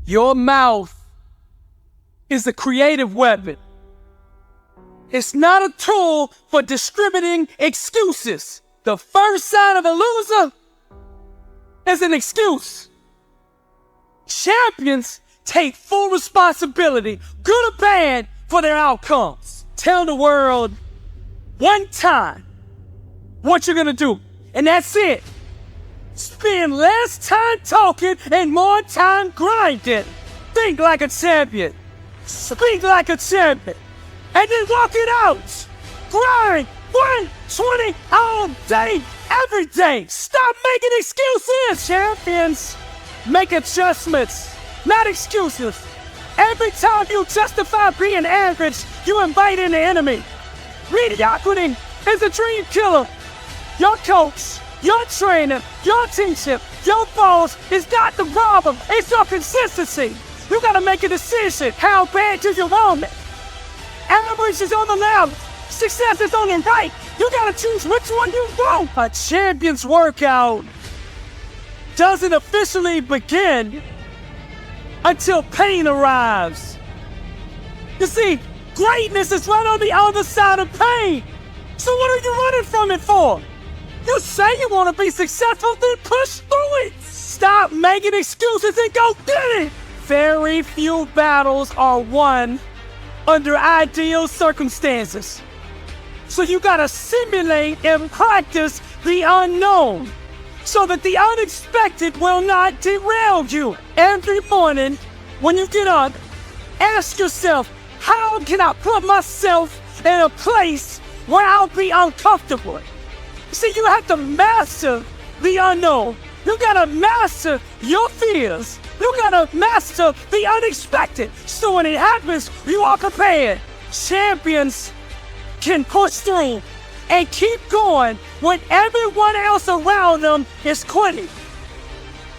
Your mouth is a creative weapon. It's not a tool for distributing excuses. The first sign of a loser is an excuse. Champions take full responsibility, good or bad, for their outcomes. Tell the world one time what you're gonna do, and that's it. Spend less time talking and more time grinding. Think like a champion. Speak like a champion. And then walk it out. Grind 120 all day, every day. Stop making excuses, champions. Make adjustments, not excuses. Every time you justify being average, you invite in the enemy. Mediocrity is a dream killer. Your coach, your trainer, your teacher, your boss is not the problem. It's your consistency. You gotta make a decision. How bad do you want it? Average is on the left. Success is on the right. You gotta choose which one you want. A champion's workout doesn't officially begin until pain arrives. You see, greatness is right on the other side of pain. So what are you running from it for? You say you want to be successful, then push through it. Stop making excuses and go get it. Very few battles are won under ideal circumstances. So you gotta simulate and practice the unknown so that the unexpected will not derail you. Every morning when you get up, ask yourself, how can I put myself in a place where I'll be uncomfortable? See, you have to master the unknown. You gotta master your fears. You gotta master the unexpected. So when it happens, you are prepared. Champions can push through and keep going when everyone else around them is quitting.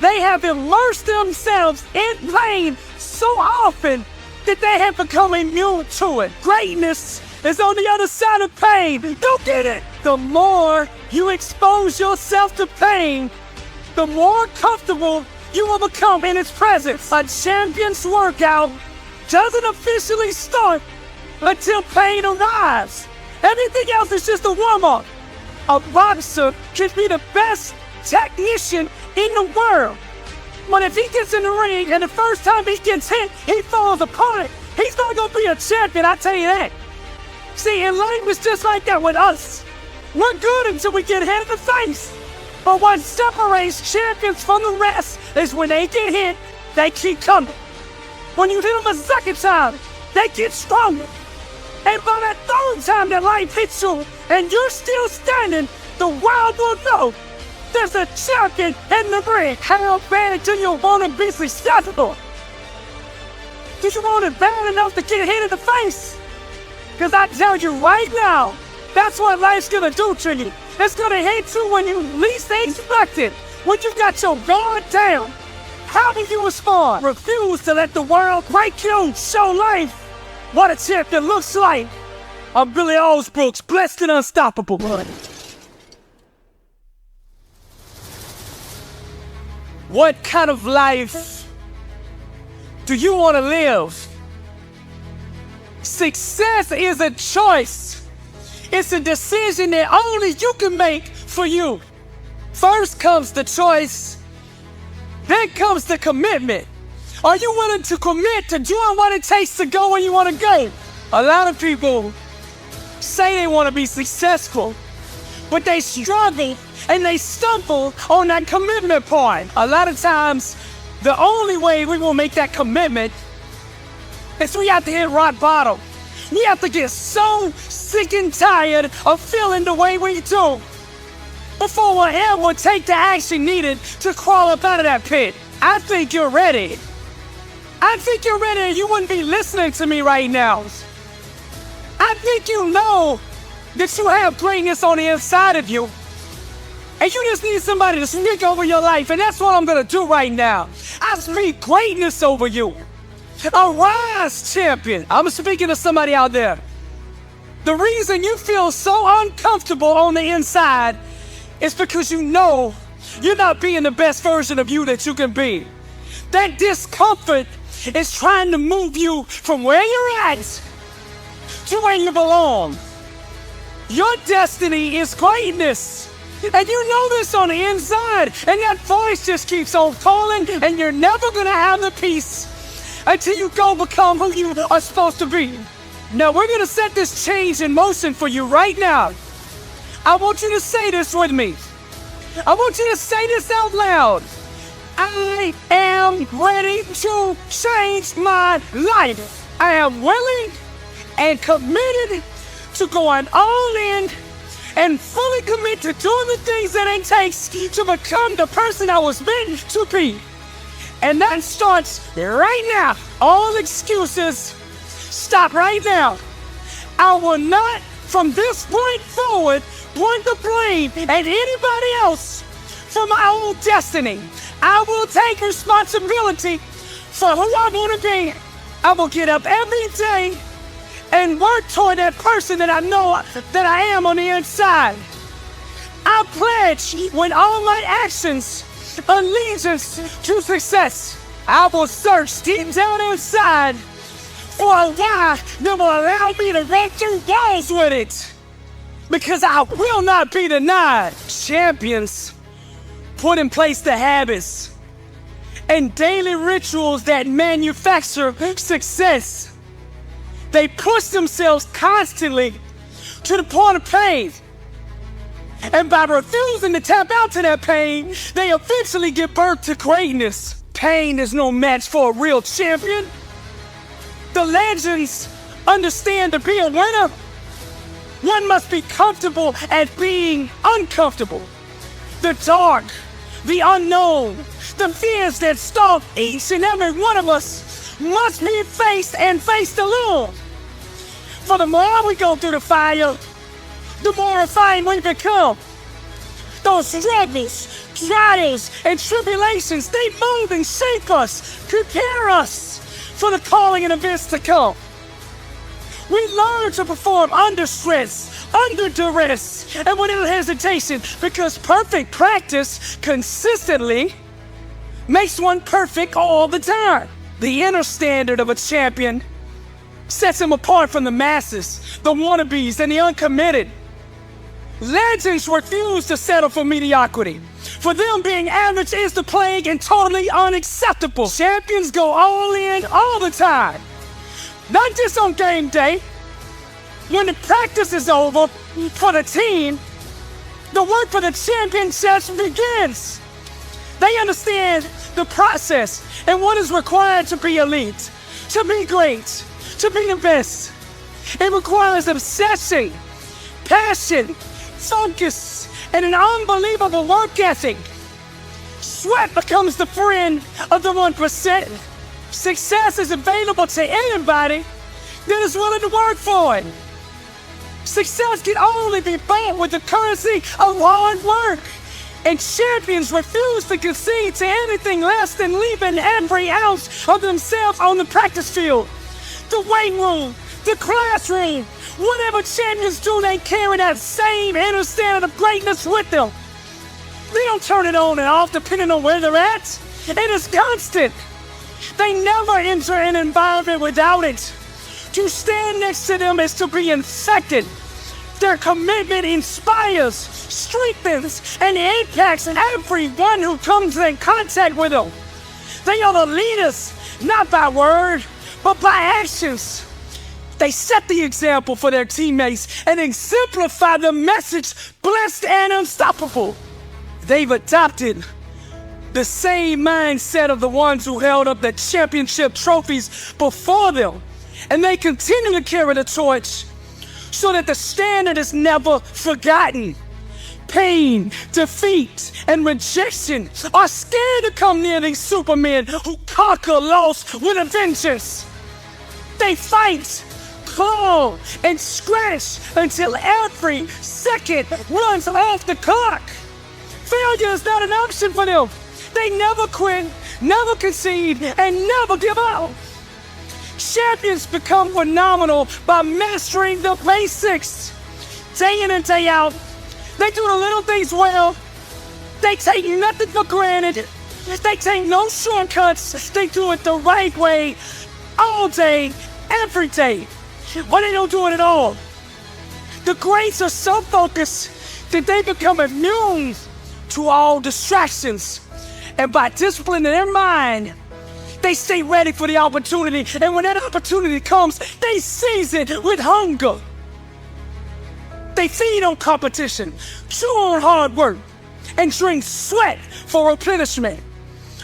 They have immersed themselves in pain so often that they have become immune to it. Greatness is on the other side of pain. Go get it. The more you expose yourself to pain, the more comfortable you will become in its presence. A champion's workout doesn't officially start until pain arrives. Everything else is just a warm-up. A boxer can be the best technician in the world. But if he gets in the ring and the first time he gets hit, he falls apart, he's not gonna be a champion, I tell you that. See, in life it's just like that with us. We're good until we get hit in the face. But what separates champions from the rest is when they get hit, they keep coming. When you hit them a second time, they get stronger. And by that third time that life hits you and you're still standing, the world will know there's a champion in the ring. How bad do you want to be successful? Do you want it bad enough to get hit in the face? Because I tell you right now, that's what life's gonna do to you. It's gonna hit you when you least expect it. When you got your guard down, how do you respond? Refuse to let the world break you. Show life what a champion looks like. I'm Billy Osbrooks, blessed and unstoppable. What kind of life do you want to live? Success is a choice. It's a decision that only you can make for you. First comes the choice, then comes the commitment. Are you willing to commit to doing what it takes to go where you want to go? A lot of people say they want to be successful, but they struggle and they stumble on that commitment part. A lot of times, the only way we will make that commitment is we have to hit rock bottom. We have to get so sick and tired of feeling the way we do before we'll ever take the action needed to crawl up out of that pit. I think you're ready. I think you're ready and you wouldn't be listening to me right now. I think you know that you have greatness on the inside of you. And you just need somebody to speak over your life, and that's what I'm gonna do right now. I speak greatness over you. Arise, champion. I'm speaking to somebody out there. The reason you feel so uncomfortable on the inside is because you know you're not being the best version of you that you can be. That discomfort is trying to move you from where you're at to where you belong. Your destiny is greatness. And you know this on the inside. And that voice just keeps on calling, and you're never going to have the peace until you go become who you are supposed to be. Now, we're going to set this change in motion for you right now. I want you to say this with me. I want you to say this out loud. I am ready to change my life. I am willing and committed to going all in and fully commit to doing the things that it takes to become the person I was meant to be. And that starts right now. All excuses, stop right now. I will not, from this point forward, point the blame at anybody else for my own destiny. I will take responsibility for who I want to be. I will get up every day and work toward that person that I know that I am on the inside. I pledge with all my actions allegiance to success. I will search deep down inside for a why that will allow me to run through walls with it. Because I will not be denied. Champions put in place the habits and daily rituals that manufacture success. They push themselves constantly to the point of pain. And by refusing to tap out to that pain, they eventually give birth to greatness. Pain is no match for a real champion. The legends understand to be a winner, one must be comfortable at being uncomfortable. The dark, the unknown, the fears that stalk each and every one of us must be faced and faced alone. For the more we go through the fire, the more refined we become. Those struggles, trials, and tribulations, they mold and shape us, prepare us for the calling and events to come. We learn to perform under stress, under duress, and without hesitation, because perfect practice consistently makes one perfect all the time. The inner standard of a champion sets him apart from the masses, the wannabes, and the uncommitted. Legends refuse to settle for mediocrity. For them, being average is the plague and totally unacceptable. Champions go all in all the time. Not just on game day. When the practice is over for the team, the work for the champion just begins. They understand the process and what is required to be elite, to be great, to be the best. It requires obsession, passion, focus, and an unbelievable work ethic. Sweat becomes the friend of the 1%. Success is available to anybody that is willing to work for it. Success can only be bought with the currency of hard work. And champions refuse to concede to anything less than leaving every ounce of themselves on the practice field, the weight room, the classroom. Whatever champions do, they carry that same inner standard of greatness with them. They don't turn it on and off depending on where they're at. It is constant. They never enter an environment without it. To stand next to them is to be infected. Their commitment inspires, strengthens, and impacts everyone who comes in contact with them. They are the leaders, not by word, but by actions. They set the example for their teammates and exemplify the message, blessed and unstoppable. They've adopted the same mindset of the ones who held up the championship trophies before them. And they continue to carry the torch so that the standard is never forgotten. Pain, defeat, and rejection are scared to come near these supermen who conquer loss with a vengeance. They fight, claw, and scratch until every second runs off the clock. Failure is not an option for them. They never quit, never concede, and never give up. Champions become phenomenal by mastering the basics. Day in and day out, they do the little things well. They take nothing for granted. They take no shortcuts. They do it the right way, all day, every day. Or they don't do it at all. The greats are so focused that they become immune to all distractions. And by disciplining their mind, they stay ready for the opportunity. And when that opportunity comes, they seize it with hunger. They feed on competition, chew on hard work, and drink sweat for replenishment.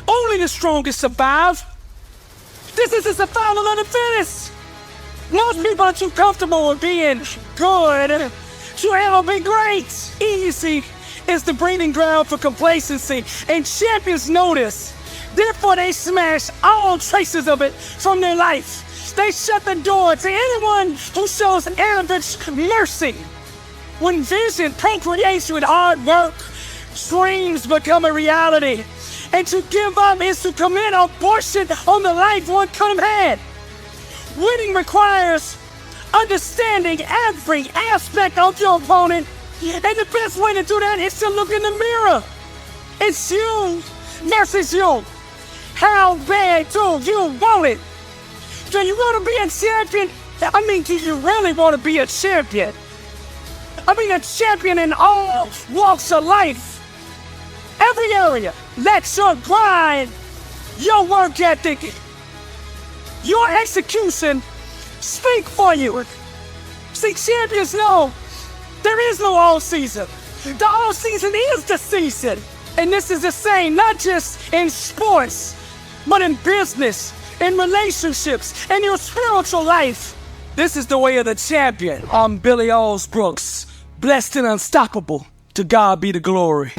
Only the strongest survive. This is the survival of the fittest. Most people are too comfortable with being good to ever be great. Easy is the breeding ground for complacency, and champions know this. Therefore, they smash all traces of it from their life. They shut the door to anyone who shows arrogance, mercy. When vision procreates with hard work, dreams become a reality. And to give up is to commit abortion on the life one could have had. Winning requires understanding every aspect of your opponent. And the best way to do that is to look in the mirror. It's you versus you. How bad do you want it? Do you want to be a champion? I mean, do you really want to be a champion? I mean, a champion in all walks of life. Every area. Let your grind, your work ethic, your execution speak for you. See, champions know there is no all season. The all season is the season. And this is the same, not just in sports, but in business, in relationships, and your spiritual life. This is the way of the champion. I'm Billy Allsbrooks, blessed and unstoppable. To God be the glory.